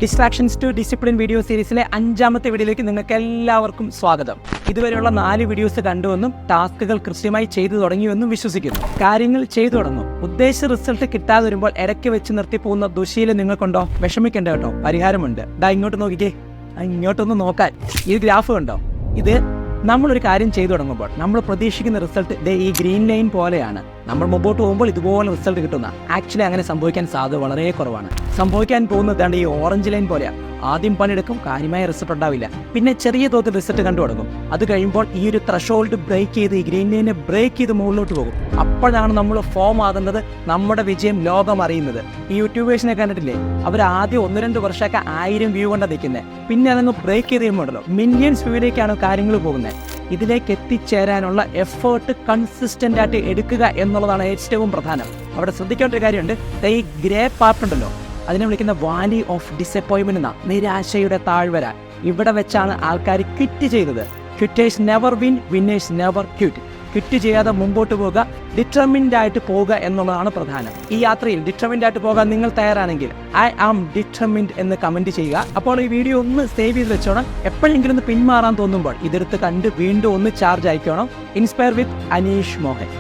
Distractions to discipline video സീരീസിലെ 5ാമത്തെ വീഡിയോയിലേക്ക് നിങ്ങൾക്ക് എല്ലാവർക്കും സ്വാഗതം. ഇതുവരെയുള്ള 4 വീഡിയോസ് കണ്ടുവെന്നും ടാസ്കുകൾ കൃത്യമായി ചെയ്തു തുടങ്ങിയെന്നും വിശ്വസിക്കുന്നു. കാര്യങ്ങൾ ചെയ്തു തുടങ്ങും. ഉദ്ദേശിച്ച റിസൾട്ട് കിട്ടാതെ വരുമ്പോൾ ഇടയ്ക്ക് വെച്ച് നിർത്തിപ്പോകുന്ന ദുശീലം നിങ്ങൾക്കുണ്ടോ? വിഷമിക്കേണ്ട കേട്ടോ, പരിഹാരമുണ്ട്. ഇങ്ങോട്ട് നോക്കിക്കേ, ഇങ്ങോട്ടൊന്ന് നോക്കാൻ. ഈ ഗ്രാഫ് കണ്ടോ? ഇത് നമ്മളൊരു കാര്യം ചെയ്തു തുടങ്ങുമ്പോൾ നമ്മൾ പ്രതീക്ഷിക്കുന്ന റിസൾട്ട് ഈ ഗ്രീൻ ലൈൻ പോലെയാണ്. നമ്മൾ മുമ്പോട്ട് പോകുമ്പോൾ ഇതുപോലെ റിസൾട്ട് കിട്ടുന്ന. ആക്ച്വലി അങ്ങനെ സംഭവിക്കാൻ സാധ്യത വളരെ കുറവാണ്. സംഭവിക്കാൻ പോകുന്നതാണ് ഈ ഓറഞ്ച് ലൈൻ പോലെയാണ്. ആദ്യം പണിയെടുക്കും, കാര്യമായ റിസൾട്ട് ഉണ്ടാവില്ല. പിന്നെ ചെറിയ തോതിൽ റിസൾട്ട് കണ്ടു തുടങ്ങും. അത് കഴിയുമ്പോൾ ഈ ഒരു ത്രഷോൾഡ് ബ്രേക്ക് ചെയ്ത് ഈ ഗ്രീൻ ലൈനെ ബ്രേക്ക് ചെയ്ത് മുകളിലോട്ട് പോകും. അപ്പോഴാണ് നമ്മൾ ഫോം ആകുന്നത്, നമ്മുടെ വിജയം ലോകം അറിയുന്നത്. ഈ യൂട്യൂബേഴ്സിനെ കണ്ടിട്ടില്ലേ? അവർ ആദ്യം 1-2 വർഷമൊക്കെ 1000 വ്യൂ കൊണ്ടാണ് നിൽക്കുന്നത്. പിന്നെ അതങ്ങ് ബ്രേക്ക് ചെയ്ത് കഴിയുമ്പോഴല്ലോ മില്യൺസ് വ്യൂവിലേക്കാണ് കാര്യങ്ങൾ പോകുന്നത്. ഇതിലേക്ക് എത്തിച്ചേരാനുള്ള എഫേർട്ട് കൺസിസ്റ്റൻ്റ് ആയിട്ട് എടുക്കുക എന്നുള്ളതാണ് ഏറ്റവും പ്രധാനം. അവിടെ ശ്രദ്ധിക്കേണ്ട ഒരു കാര്യമുണ്ട്. ഈ ഗ്രേ പാർട്ട് ഉണ്ടല്ലോ, അതിനെ വിളിക്കുന്ന വാലി ഓഫ് ഡിസപ്പോയിൻമെന്റ് എന്ന നിരാശയുടെ താഴ്വര. ഇവിടെ വെച്ചാണ് ആൾക്കാർ ക്വിറ്റ് ചെയ്തത്. Quitters never win, winners never quit. Quit ചെയ്യാതെ മുമ്പോട്ട് പോവുക, ഡിറ്റർമിൻഡ് ആയിട്ട് പോവുക എന്നുള്ളതാണ് പ്രധാനം. ഈ യാത്രയിൽ ഡിറ്റർമിൻഡ് ആയിട്ട് പോകാൻ നിങ്ങൾ തയ്യാറാണെങ്കിൽ ഐ ആം ഡിറ്റർമിൻഡ് എന്ന് കമന്റ് ചെയ്യുക. അപ്പോൾ ഈ വീഡിയോ ഒന്ന് സേവ് ചെയ്ത് വെച്ചോണം. എപ്പോഴെങ്കിലും ഒന്ന് പിന്മാറാൻ തോന്നുമ്പോൾ ഇതെടുത്ത് കണ്ട് വീണ്ടും ഒന്ന് ചാർജ് ആയിക്കോണം. ഇൻസ്പയർ വിത്ത് അനീഷ് മോഹൻ.